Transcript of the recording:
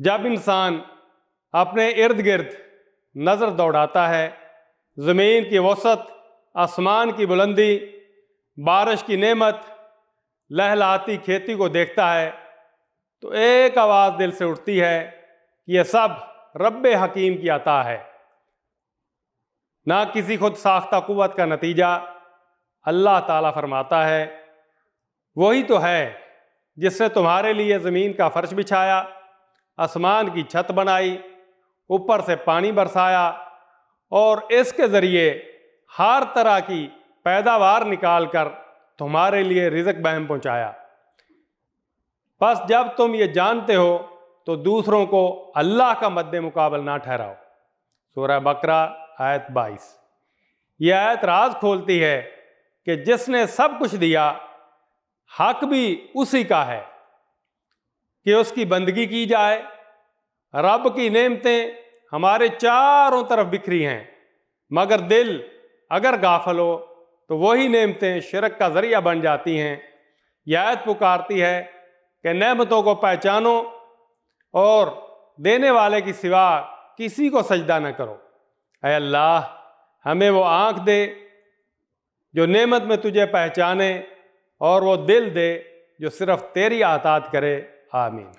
جب انسان اپنے ارد گرد نظر دوڑاتا ہے، زمین کی وسعت، آسمان کی بلندی، بارش کی نعمت، لہلہاتی کھیتی کو دیکھتا ہے تو ایک آواز دل سے اٹھتی ہے کہ یہ سب رب حکیم کی عطا ہے، نہ کسی خود ساختہ قوت کا نتیجہ۔ اللہ تعالیٰ فرماتا ہے وہی تو ہے جس نے تمہارے لیے زمین کا فرش بچھایا، آسمان کی چھت بنائی، اوپر سے پانی برسایا اور اس کے ذریعے ہر طرح کی پیداوار نکال کر تمہارے لیے رزق بہم پہنچایا۔ بس جب تم یہ جانتے ہو تو دوسروں کو اللہ کا مد مقابل نہ ٹھہراؤ۔ سورہ بقرہ آیت 22۔ یہ آیت راز کھولتی ہے کہ جس نے سب کچھ دیا، حق بھی اسی کا ہے کہ اس کی بندگی کی جائے۔ رب کی نعمتیں ہمارے چاروں طرف بکھری ہیں، مگر دل اگر غافل ہو تو وہی نعمتیں شرک کا ذریعہ بن جاتی ہیں۔ یہ آیت پکارتی ہے کہ نعمتوں کو پہچانو اور دینے والے کی سوا کسی کو سجدہ نہ کرو۔ اے اللہ، ہمیں وہ آنکھ دے جو نعمت میں تجھے پہچانے، اور وہ دل دے جو صرف تیری اطاعت کرے۔ آمین۔